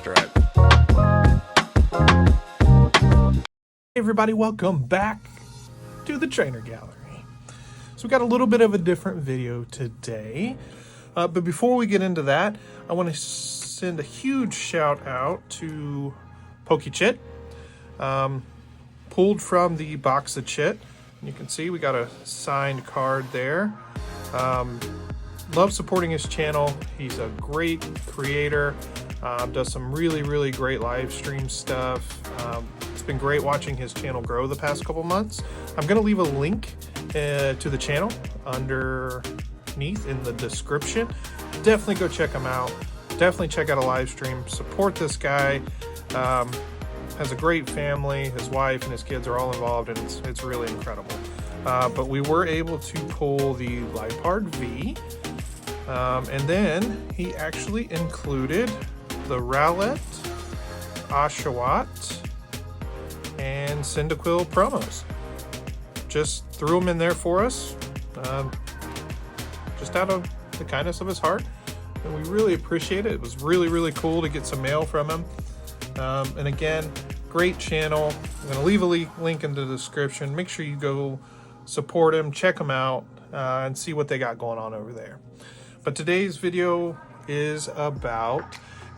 drive. Hey everybody, welcome back to the Trainer Gallery. So we got a little bit of a different video today, but before we get into that, I want to send a huge shout out to POKECHIT, pulled from the box of Chit. You can see we got a signed card there. Love supporting his channel. He's a great creator, does some really great live stream stuff. It's been great watching his channel grow the past couple months. I'm going to leave a link to the channel underneath in the description. Definitely go check him out. Definitely check out a live stream. Support this guy. Has a great family. His wife and his kids are all involved, and it's really incredible. But we were able to pull the Lipard V, and then he actually included the Rowlet, Oshawott, and Cyndaquil promos. Just threw them in there for us, just out of the kindness of his heart, and we really appreciate it. It was really cool to get some mail from him. And again, great channel. I'm going to leave a link in the description. Make sure you go support him, check him out, and see what they got going on over there. But today's video is about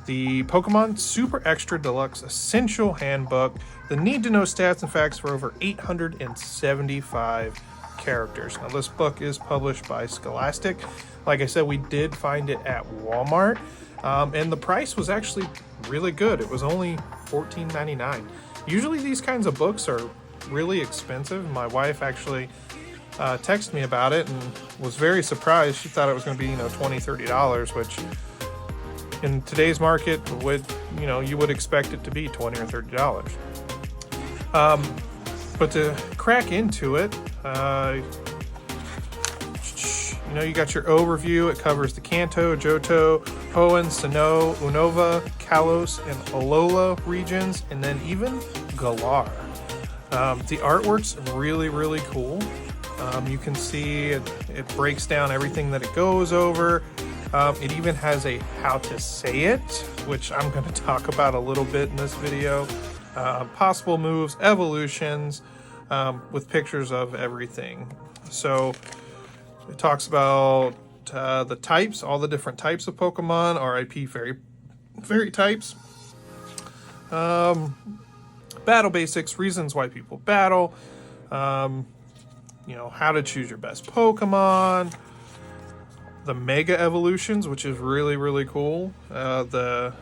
the Pokemon Super Extra Deluxe Essential Handbook, the need-to-know stats and facts for over 875 characters. Now, this book is published by Scholastic. Like I said, we did find it at Walmart, and the price was actually really good. It was only $14.99. Usually these kinds of books are really expensive. My wife actually texted me about it and was very surprised. She thought it was going to be, $20-$30, which in today's market would, you would expect it to be $20 or $30. But to crack into it, you got your overview. It covers the Kanto, Johto, Hoenn, Sinnoh, Unova, Kalos, and Alola regions, and then even Galar. The artwork's really cool. You can see it breaks down everything that it goes over. It even has a how to say it, which I'm going to talk about a little bit in this video. Possible moves, evolutions, with pictures of everything. So it talks about the types, all the different types of Pokemon, RIP fairy types, battle basics, reasons why people battle, how to choose your best Pokemon, the Mega Evolutions, which is really cool, the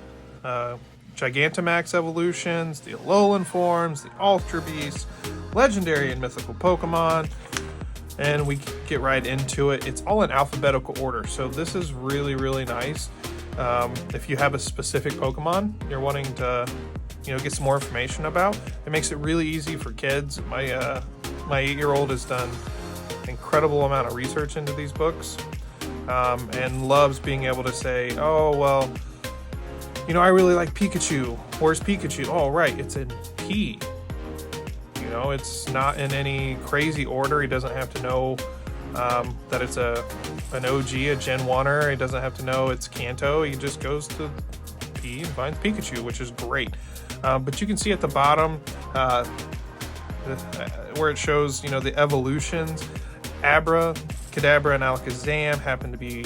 Gigantamax evolutions, the Alolan forms, the Ultra Beasts, legendary and mythical Pokemon, and we get right into it. It's all in alphabetical order, so this is really nice. If you have a specific Pokemon you're wanting to get some more information about, it makes it really easy for kids. My 8-year-old has done an incredible amount of research into these books, and loves being able to say, oh well, I really like Pikachu. Where's Pikachu? Oh right, it's in P. It's not in any crazy order. He doesn't have to know that it's an OG, a Gen 1er. He doesn't have to know it's Kanto. He just goes to P and finds Pikachu, which is great. But you can see at the bottom where it shows, the evolutions. Abra, Kadabra, and Alakazam happen to be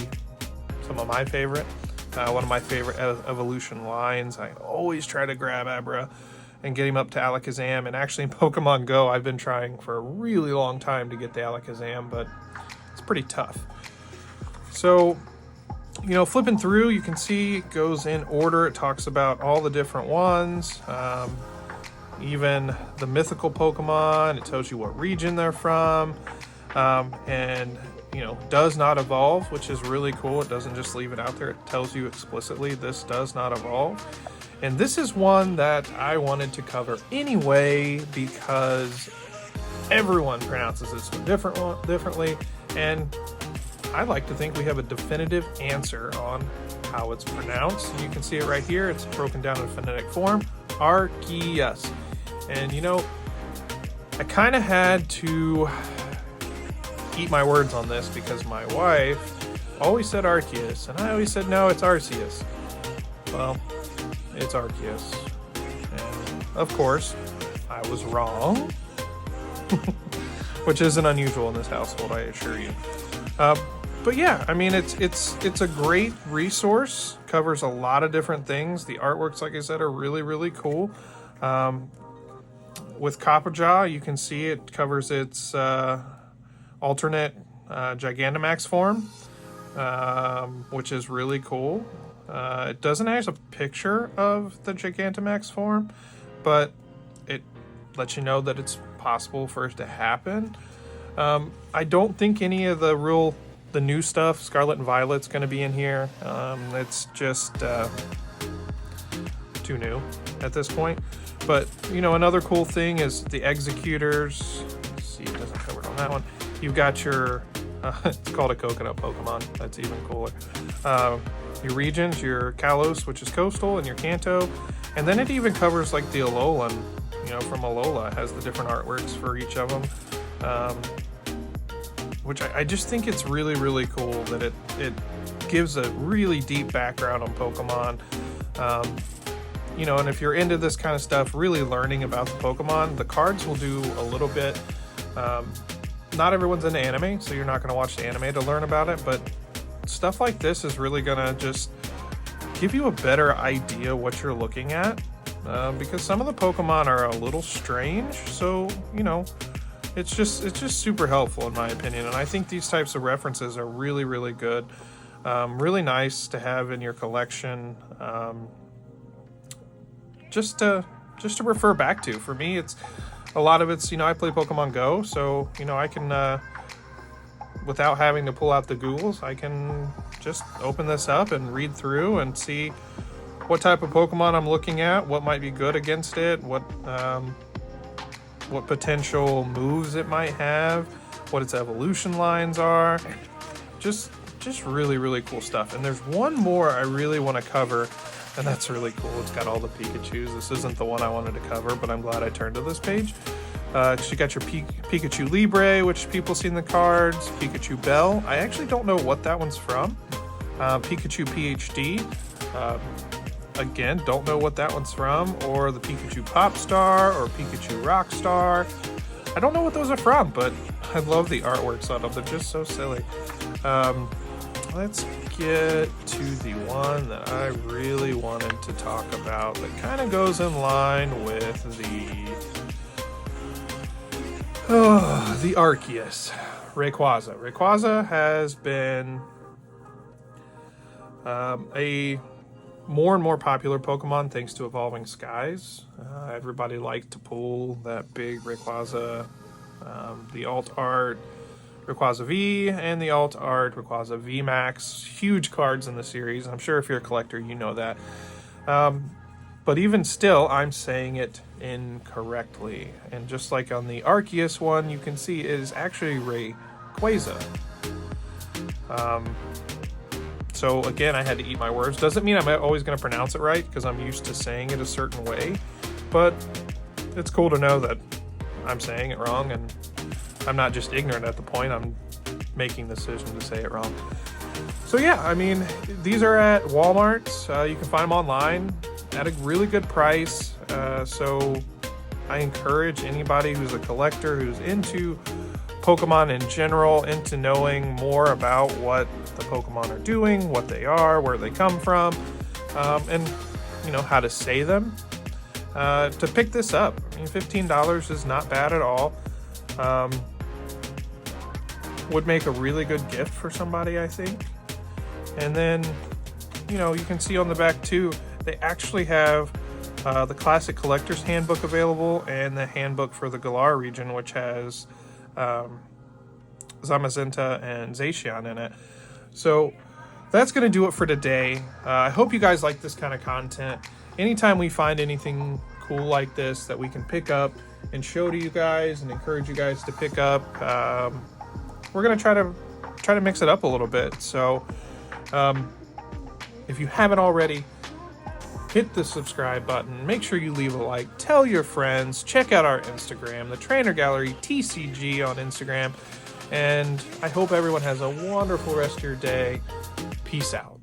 some of my favorite. One of my favorite evolution lines. I always try to grab Abra and get him up to Alakazam, and actually in Pokemon Go I've been trying for a really long time to get the Alakazam, but it's pretty tough. So flipping through, you can see it goes in order. It talks about all the different ones, even the mythical Pokemon. It tells you what region they're from, and does not evolve, which is really cool. It doesn't just leave it out there. It tells you explicitly this does not evolve. And this is one that I wanted to cover anyway because everyone pronounces this one differently, and I like to think we have a definitive answer on how it's pronounced. And you can see it right here. It's broken down in phonetic form, Arceus. And I kind of had to eat my words on this because my wife always said Arceus, and I always said no, it's Arceus. Well, it's Arceus. And of course, I was wrong. Which isn't unusual in this household, I assure you. But yeah, I mean, it's a great resource. Covers a lot of different things. The artworks, like I said, are really, really cool. With Copperjaw, you can see it covers its alternate Gigantamax form, which is really cool. It doesn't have a picture of the Gigantamax form, but it lets you know that it's possible for it to happen. I don't think any of the new stuff, Scarlet and Violet's going to be in here. It's just too new at this point. But, you know, another cool thing is the Executors. Let's see, it doesn't cover it on that one. You've got your, it's called a Coconut Pokemon. That's even cooler. Your regions, your Kalos, which is coastal, and your Kanto. And then it even covers like the Alolan, you know, from Alola. It has the different artworks for each of them. Which I just think it's really, really cool that it gives a really deep background on Pokemon. You know, and if you're into this kind of stuff, really learning about the Pokemon, the cards will do a little bit. Not everyone's into anime, so you're not going to watch the anime to learn about it, but stuff like this is really going to just give you a better idea what you're looking at, because some of the Pokemon are a little strange, so, you know, it's just super helpful in my opinion, and I think these types of references are really, really good. Really nice to have in your collection. Just to refer back to. For me, it's a lot of it's, you know, I play Pokemon Go, so, you know, I can, without having to pull out the Googles, I can just open this up and read through and see what type of Pokemon I'm looking at, what might be good against it, what potential moves it might have, what its evolution lines are. Just really, really cool stuff. And there's one more I really want to cover, and that's really cool. It's got all the Pikachus. This isn't the one I wanted to cover, but I'm glad I turned to this page. You got your Pikachu Libre, which people see in the cards. Pikachu Bell. I actually don't know what that one's from. Pikachu PhD. Again, don't know what that one's from. Or the Pikachu Popstar or Pikachu Rockstar. I don't know what those are from, but I love the artworks on them. They're just so silly. Let's get to the one that I really wanted to talk about that kind of goes in line with the Arceus. Rayquaza. Rayquaza has been a more and more popular Pokemon thanks to Evolving Skies. Everybody liked to pull that big Rayquaza, the alt art Rayquaza V and the alt art Rayquaza V Max. Huge cards in the series. I'm sure if you're a collector, you know that. But even still, I'm saying it incorrectly. And just like on the Arceus one, you can see it is actually Rayquaza. So again, I had to eat my words. Doesn't mean I'm always going to pronounce it right, because I'm used to saying it a certain way. But it's cool to know that I'm saying it wrong, and I'm not just ignorant at the point. I'm making the decision to say it wrong. So yeah, I mean, these are at Walmart. You can find them online at a really good price. So I encourage anybody who's a collector, who's into Pokemon in general, into knowing more about what the Pokemon are doing, what they are, where they come from, and, you know, how to say them, to pick this up. I mean, $15 is not bad at all. Would make a really good gift for somebody, I think. And then, you know, you can see on the back too, they actually have the Classic Collector's Handbook available, and the handbook for the Galar region, which has Zamazenta and Zacian in it. So that's going to do it for today. I hope you guys like this kind of content. Anytime we find anything cool like this that we can pick up and show to you guys and encourage you guys to pick up, we're going to try to mix it up a little bit. So if you haven't already, hit the subscribe button, make sure you leave a like, tell your friends, check out our Instagram, the Trainer Gallery TCG on Instagram, and I hope everyone has a wonderful rest of your day. Peace out.